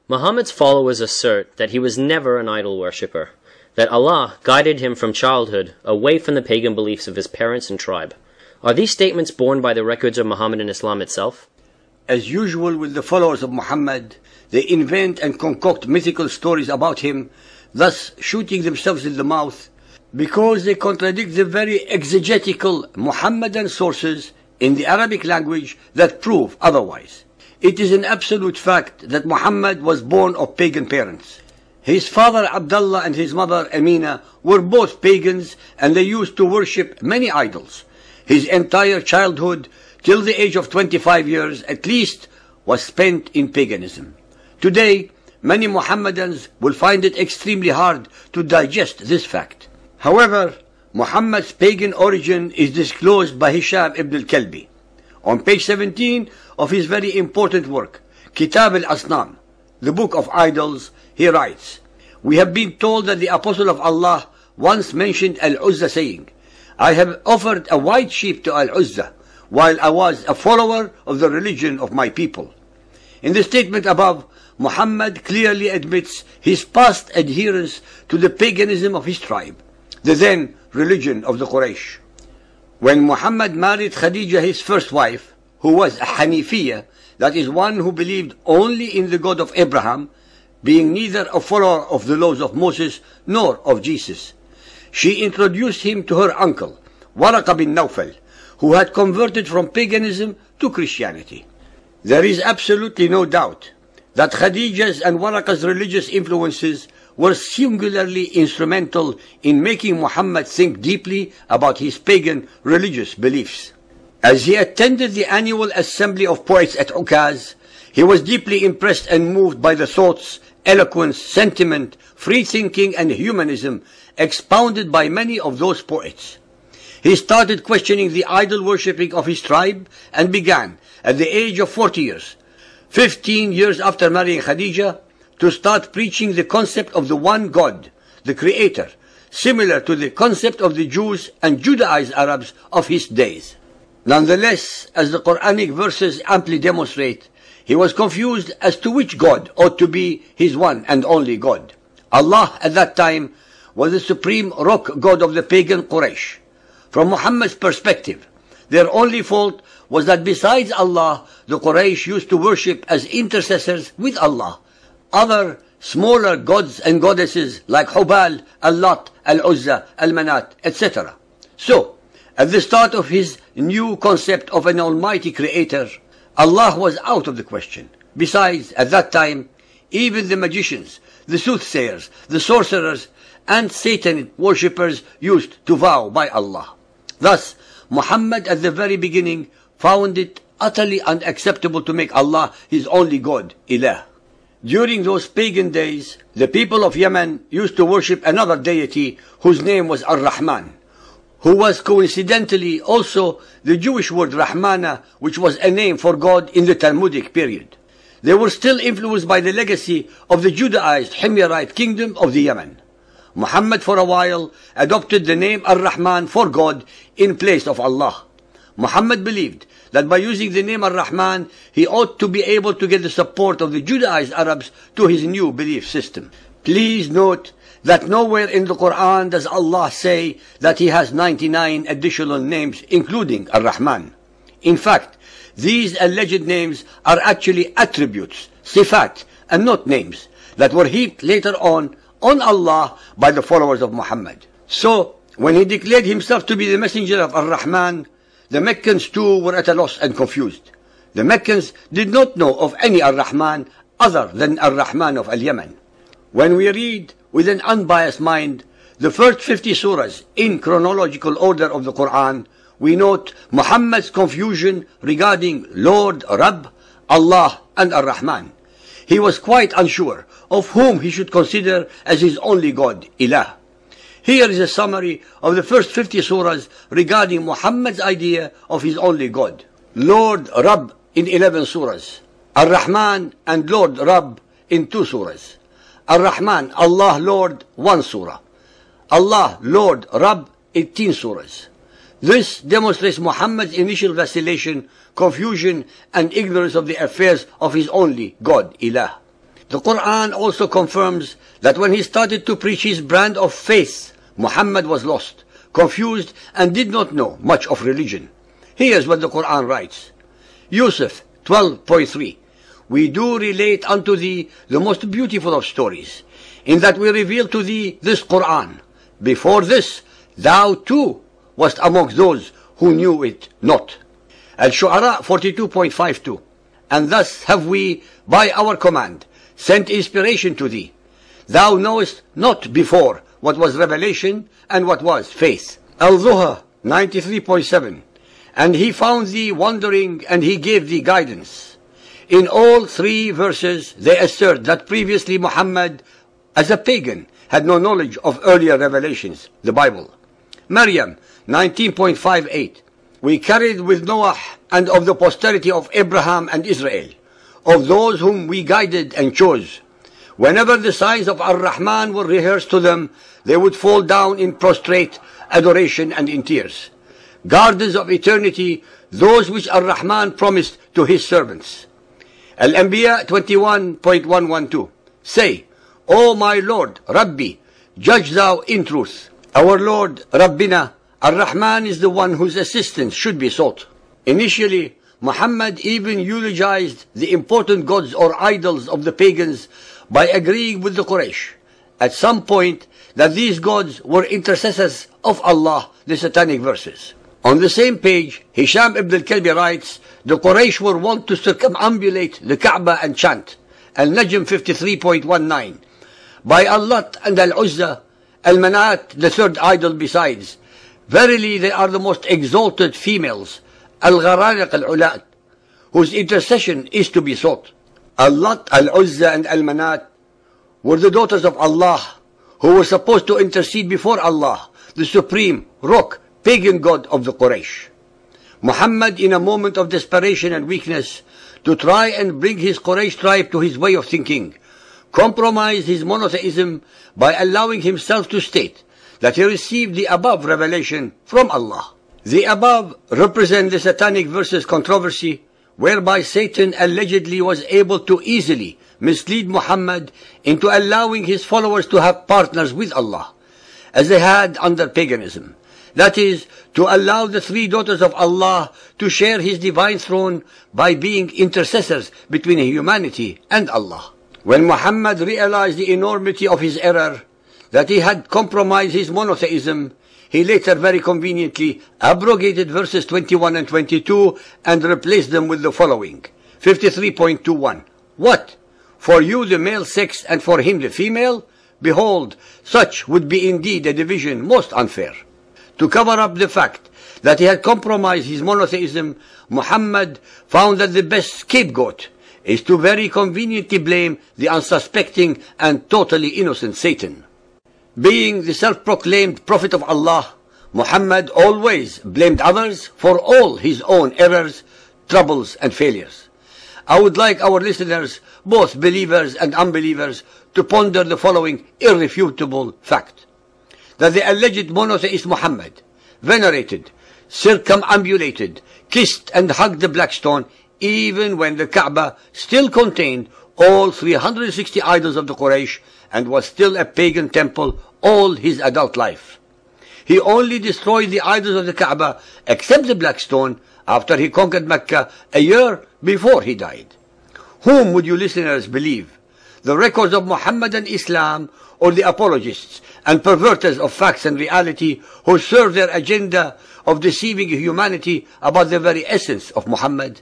Muhammad's followers assert that he was never an idol worshipper, that Allah guided him from childhood away from the pagan beliefs of his parents and tribe. Are these statements borne by the records of Mohammedan Islam itself? As usual with the followers of Muhammad, they invent and concoct mythical stories about him, thus shooting themselves in the mouth, because they contradict the very exegetical Muhammadan sources in the Arabic language that prove otherwise. It is an absolute fact that Muhammad was born of pagan parents. His father Abdullah and his mother Amina were both pagans, and they used to worship many idols. His entire childhood, till the age of 25 years at least, was spent in paganism. Today, many Muhammadans will find it extremely hard to digest this fact. However, Muhammad's pagan origin is disclosed by Hisham ibn al-Kalbi. On page 17 of his very important work, Kitab al-Asnam, the Book of Idols, he writes, "We have been told that the Apostle of Allah once mentioned Al-Uzza, saying, 'I have offered a white sheep to Al-Uzza, while I was a follower of the religion of my people.'" In the statement above, Muhammad clearly admits his past adherence to the paganism of his tribe, the then religion of the Quraysh. When Muhammad married Khadija, his first wife, who was a Hanifiyya, that is, one who believed only in the God of Abraham, being neither a follower of the laws of Moses nor of Jesus, she introduced him to her uncle, Waraq bin Nawfal, who had converted from paganism to Christianity. There is absolutely no doubt that Khadija's and Waraqa's religious influences were singularly instrumental in making Muhammad think deeply about his pagan religious beliefs. As he attended the annual assembly of poets at Ukaz, he was deeply impressed and moved by the thoughts, eloquence, sentiment, free thinking, and humanism expounded by many of those poets. He started questioning the idol worshipping of his tribe and began, at the age of 40 years, 15 years after marrying Khadija, to start preaching the concept of the one God, the Creator, similar to the concept of the Jews and Judaized Arabs of his days. Nonetheless, as the Quranic verses amply demonstrate, he was confused as to which God ought to be his one and only God. Allah at that time was the supreme rock god of the pagan Quraysh. From Muhammad's perspective, their only fault was that besides Allah, the Quraysh used to worship as intercessors with Allah other smaller gods and goddesses like Hubal, Al-Lat, Al-Uzza, Al-Manat, etc. So, at the start of his new concept of an almighty creator, Allah was out of the question. Besides, at that time, even the magicians, the soothsayers, the sorcerers, and Satan worshippers used to vow by Allah. Thus, Muhammad at the very beginning found it utterly unacceptable to make Allah his only God, Ilah. During those pagan days, the people of Yemen used to worship another deity whose name was Ar-Rahman, who was coincidentally also the Jewish word Rahmana, which was a name for God in the Talmudic period. They were still influenced by the legacy of the Judaized Himyarite kingdom of the Yemen. Muhammad for a while adopted the name Ar-Rahman for God in place of Allah. Muhammad believed that by using the name Ar-Rahman, he ought to be able to get the support of the Judaized Arabs to his new belief system. Please note that nowhere in the Quran does Allah say that he has 99 additional names, including Ar-Rahman. In fact, these alleged names are actually attributes, sifat, and not names, that were heaped later on Allah by the followers of Muhammad. So, when he declared himself to be the messenger of Ar-Rahman, the Meccans too were at a loss and confused. The Meccans did not know of any Ar-Rahman other than Ar-Rahman of Al-Yemen. When we read with an unbiased mind the first 50 surahs in chronological order of the Quran, we note Muhammad's confusion regarding Lord, Rabb, Allah, and Ar-Rahman. He was quite unsure of whom he should consider as his only God, Ilah. Here is a summary of the first 50 surahs regarding Muhammad's idea of his only God. Lord, Rabb in 11 surahs. Ar-Rahman and Lord, Rabb in 2 surahs. Ar-Rahman, Allah, Lord, 1 surah. Allah, Lord, Rabb, 18 surahs. This demonstrates Muhammad's initial vacillation, confusion, and ignorance of the affairs of his only God, Ilah. The Quran also confirms that when he started to preach his brand of faith, Muhammad was lost, confused, and did not know much of religion. Here's what the Quran writes. Yusuf 12.3 We do relate unto thee the most beautiful of stories, in that we reveal to thee this Quran. Before this, thou too wast amongst those who knew it not. Al-Shu'ara 42.52 And thus have we, by our command, sent inspiration to thee. Thou knowest not before what was revelation and what was faith. Al-Zuha 93.7 And he found thee wandering and he gave thee guidance. In all three verses they assert that previously Muhammad, as a pagan, had no knowledge of earlier revelations, the Bible. Maryam 19.58 We carried with Noah and of the posterity of Abraham and Israel, of those whom we guided and chose. Whenever the signs of Ar-Rahman were rehearsed to them, they would fall down in prostrate adoration and in tears. Gardens of eternity, those which Ar-Rahman promised to his servants. Al-Anbiya 21.112 Say, O my Lord, Rabbi, judge thou in truth. Our Lord, Rabbina, Ar-Rahman is the one whose assistance should be sought. Initially, Muhammad even eulogized the important gods or idols of the pagans by agreeing with the Quraysh at some point that these gods were intercessors of Allah, the satanic verses. On the same page, Hisham ibn al-Kalbi writes, the Quraysh were wont to circumambulate the Kaaba and chant, Al-Najm 53.19, by Al-Lat and Al-Uzza, Al-Manat, the third idol besides. Verily they are the most exalted females, Al-Gharaniq al-Ulat, whose intercession is to be sought. Al-Lat, Al-Uzza, and Al-Manat were the daughters of Allah, who were supposed to intercede before Allah, the supreme, rock, pagan god of the Quraysh. Muhammad, in a moment of desperation and weakness, to try and bring his Quraysh tribe to his way of thinking, compromised his monotheism by allowing himself to state that he received the above revelation from Allah. The above represent the satanic verses controversy, whereby Satan allegedly was able to easily mislead Muhammad into allowing his followers to have partners with Allah, as they had under paganism. That is, to allow the three daughters of Allah to share his divine throne by being intercessors between humanity and Allah. When Muhammad realized the enormity of his error, that he had compromised his monotheism, he later very conveniently abrogated verses 21 and 22 and replaced them with the following. 53.21 What? For you the male sex and for him the female? Behold, such would be indeed a division most unfair. To cover up the fact that he had compromised his monotheism, Muhammad found that the best scapegoat is to very conveniently blame the unsuspecting and totally innocent Satan. Being the self-proclaimed prophet of Allah, Muhammad always blamed others for all his own errors, troubles, and failures. I would like our listeners, both believers and unbelievers, to ponder the following irrefutable fact: that the alleged monotheist Muhammad venerated, circumambulated, kissed and hugged the black stone even when the Kaaba still contained all 360 idols of the Quraysh and was still a pagan temple all his adult life. He only destroyed the idols of the Kaaba, except the black stone, after he conquered Mecca a year before he died. Whom would you listeners believe? The records of Muhammadan Islam or the apologists and perverters of facts and reality who serve their agenda of deceiving humanity about the very essence of Muhammad?